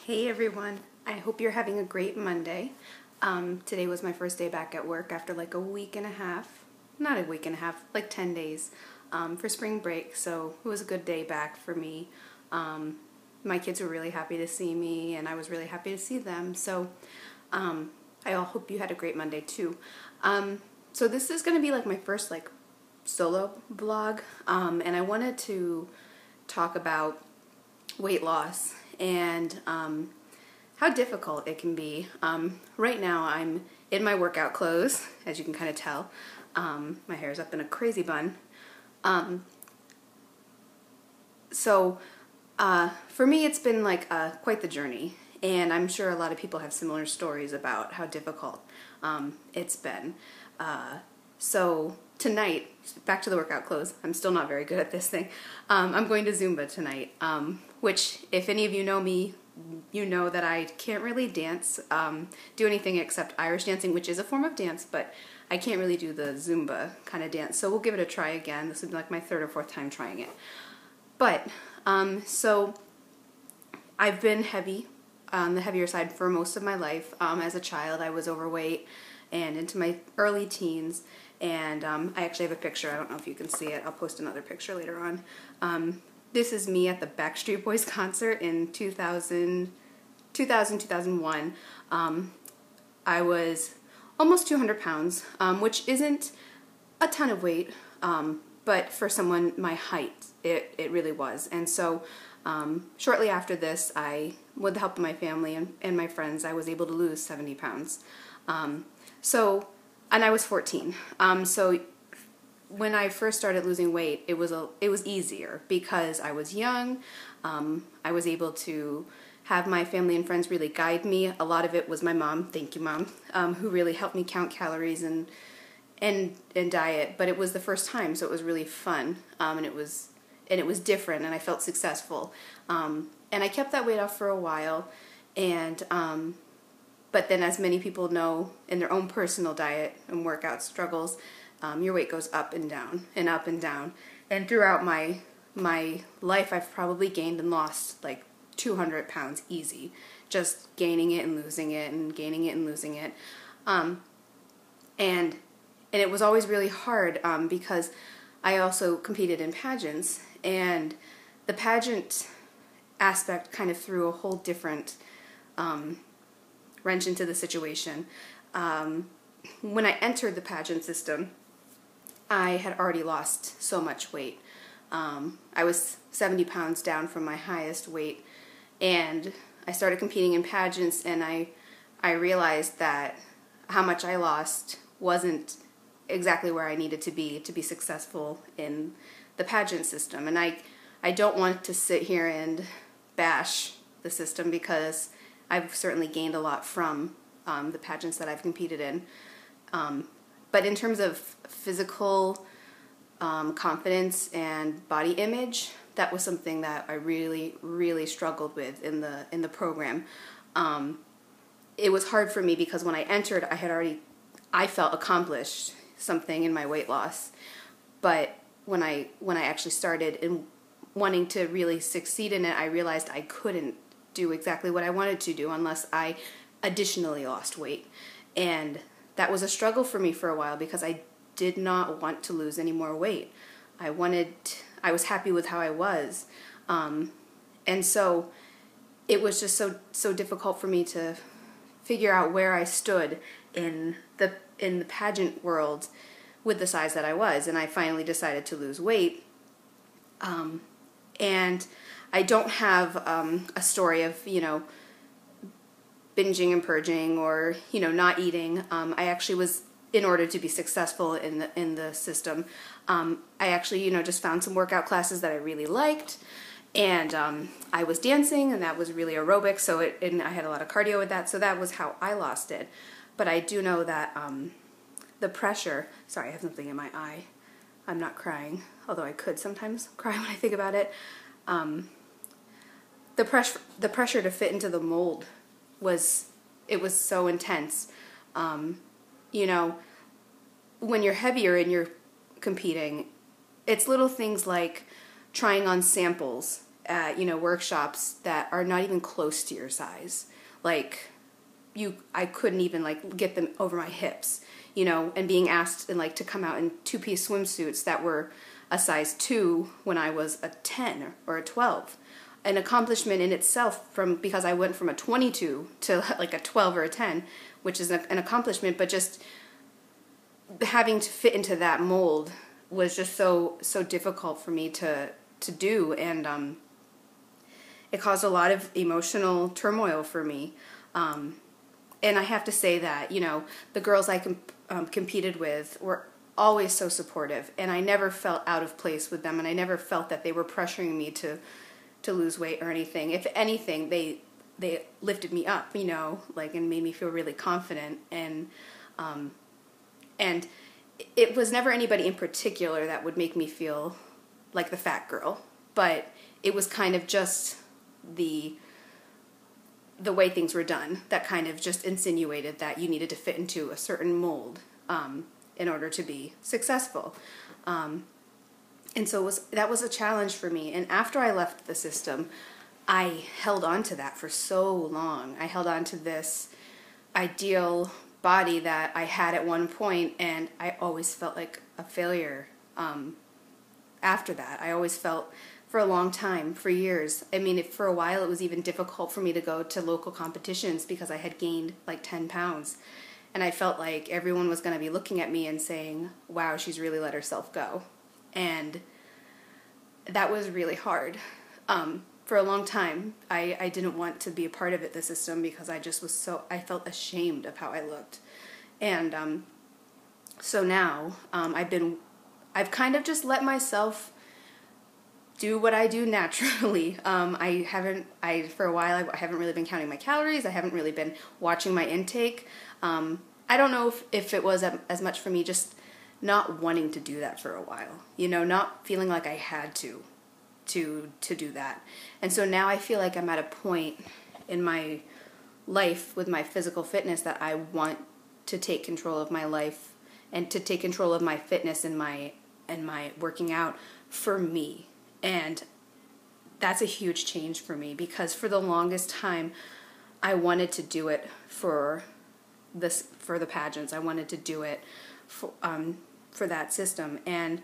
Hey everyone, I hope you're having a great Monday. Today was my first day back at work after like a week and a half, not a week and a half, like 10 days for spring break, so it was a good day back for me. My kids were really happy to see me and I was really happy to see them, so I hope you had a great Monday too. So this is going to be like my first like solo vlog, and I wanted to talk about weight loss and how difficult it can be. Right now I'm in my workout clothes, as you can kind of tell. My hair's up in a crazy bun. So for me it's been like quite the journey, and I'm sure a lot of people have similar stories about how difficult it's been. So tonight, back to the workout clothes, I'm still not very good at this thing. I'm going to Zumba tonight, which if any of you know me, you know that I can't really dance, do anything except Irish dancing, which is a form of dance, but I can't really do the Zumba kind of dance, so we'll give it a try again. This will be like my third or fourth time trying it. But, so I've been heavy, on the heavier side for most of my life. As a child I was overweight and into my early teens, and I actually have a picture. I don't know if you can see it. I'll post another picture later on. This is me at the Backstreet Boys concert in 2001. I was almost 200 pounds, which isn't a ton of weight, but for someone my height, it really was. And so shortly after this, with the help of my family and my friends, I was able to lose 70 pounds. And I was 14. So when I first started losing weight, it was easier because I was young. I was able to have my family and friends really guide me. A lot of it was my mom, thank you Mom, who really helped me count calories and diet. But it was the first time, so it was really fun, and it was different, and I felt successful. And I kept that weight off for a while, and but then, as many people know in their own personal diet and workout struggles, your weight goes up and down and up and down. And throughout my life, I've probably gained and lost like 200 pounds easy, just gaining it and losing it and gaining it and losing it. And it was always really hard because I also competed in pageants, and the pageant aspect kind of threw a whole different wrench into the situation. When I entered the pageant system, I had already lost so much weight. I was 70 pounds down from my highest weight, and I started competing in pageants, and I realized that how much I lost wasn't exactly where I needed to be successful in the pageant system. And I don't want to sit here and bash the system, because I've certainly gained a lot from the pageants that I've competed in. But in terms of physical confidence and body image, that was something that I really, really struggled with in the program. It was hard for me because when I entered, I felt accomplished something in my weight loss. But when I actually started in wanting to really succeed in it, I realized I couldn't do exactly what I wanted to do unless I additionally lost weight. And that was a struggle for me for a while, because I did not want to lose any more weight. I was happy with how I was. And so it was just so difficult for me to figure out where I stood in the pageant world with the size that I was. And I finally decided to lose weight. And I don't have a story of, binging and purging or, not eating. I actually was, in order to be successful in the system, I actually, just found some workout classes that I really liked. And I was dancing, and that was really aerobic, and I had a lot of cardio with that, so that was how I lost it. But I do know that the pressure, sorry, I have something in my eye. I'm not crying, although I could sometimes cry when I think about it. The pressure to fit into the mold was so intense. When you're heavier and you're competing, it's little things like trying on samples at, you know, workshops that are not even close to your size. Like, I couldn't even like get them over my hips, you know, and being asked and like to come out in 2-piece swimsuits that were a size 2 when I was a 10 or a 12. An accomplishment in itself, because I went from a 22 to like a 12 or a 10, which is an accomplishment, but just having to fit into that mold was just so difficult for me to do, and it caused a lot of emotional turmoil for me. And I have to say that, you know, the girls I competed with were always so supportive, and I never felt out of place with them, and I never felt that they were pressuring me to lose weight or anything. If anything, they lifted me up, you know, like, and made me feel really confident, and it was never anybody in particular that would make me feel like the fat girl, but it was kind of just the way things were done that kind of just insinuated that you needed to fit into a certain mold in order to be successful. And so that was a challenge for me. And after I left the system, I held on to that for so long. I held on to this ideal body that I had at one point, and I always felt like a failure after that. I always felt, for a long time, for years. I mean, for a while it was even difficult for me to go to local competitions because I had gained like 10 pounds. And I felt like everyone was going to be looking at me and saying, wow, she's really let herself go. And that was really hard. For a long time, I didn't want to be a part of the system, because I just was I felt ashamed of how I looked. And so now I've kind of just let myself do what I do naturally. For a while, I haven't really been counting my calories. I haven't really been watching my intake. I don't know if it was as much for me just not wanting to do that for a while, you know, not feeling like I had to do that. And so now I feel like I'm at a point in my life with my physical fitness that I want to take control of my life and to take control of my fitness and my working out for me. And that's a huge change for me, because for the longest time I wanted to do it for the pageants. I wanted to do it for that system, and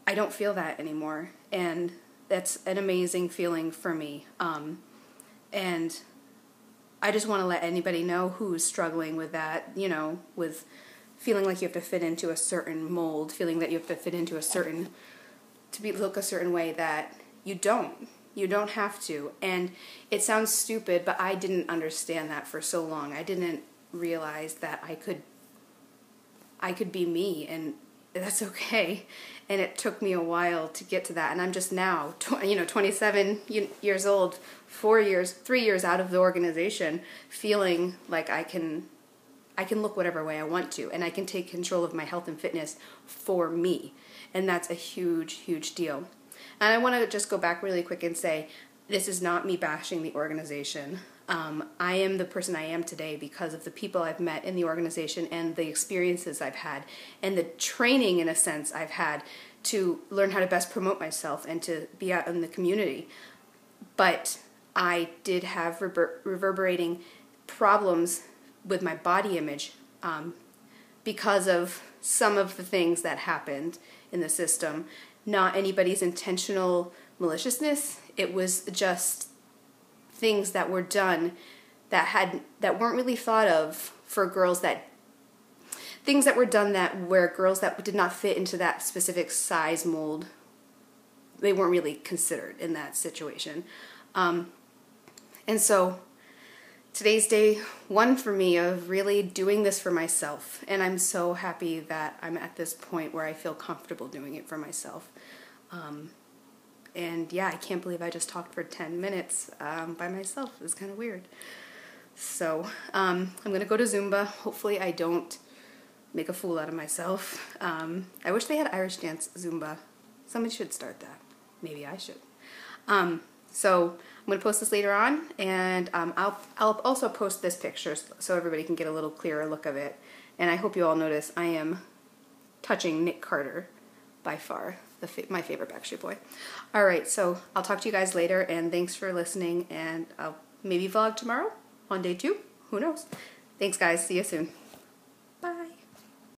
I don't feel that anymore, and that's an amazing feeling for me. And I just want to let anybody know who's struggling with that, you know, with feeling like you have to fit into a certain mold, feeling that you have to fit into look a certain way, that you don't. You don't have to. And it sounds stupid, but I didn't understand that for so long. I didn't realize that I could be me, and that's okay. And it took me a while to get to that. And I'm just now, 27 years old, 3 years out of the organization, feeling like I can look whatever way I want to, and I can take control of my health and fitness for me. And that's a huge, huge deal. And I want to just go back really quick and say, this is not me bashing the organization. I am the person I am today because of the people I've met in the organization and the experiences I've had and the training, in a sense, I've had to learn how to best promote myself and to be out in the community. But I did have reverberating problems with my body image because of some of the things that happened in the system. Not anybody's intentional maliciousness. It was just things that were done that weren't really thought of for girls, things that were done where girls that did not fit into that specific size mold, they weren't really considered in that situation. And so today's day one for me of really doing this for myself, and I'm so happy that I'm at this point where I feel comfortable doing it for myself. And yeah, I can't believe I just talked for 10 minutes by myself. It's kind of weird. So I'm going to go to Zumba. Hopefully I don't make a fool out of myself. I wish they had Irish dance Zumba. Somebody should start that. Maybe I should. So I'm going to post this later on, and I'll also post this picture so everybody can get a little clearer look of it. And I hope you all notice I am touching Nick Carter by far. my favorite Backstreet Boy. All right, so I'll talk to you guys later, and thanks for listening, and I'll maybe vlog tomorrow on day 2. Who knows? Thanks, guys. See you soon.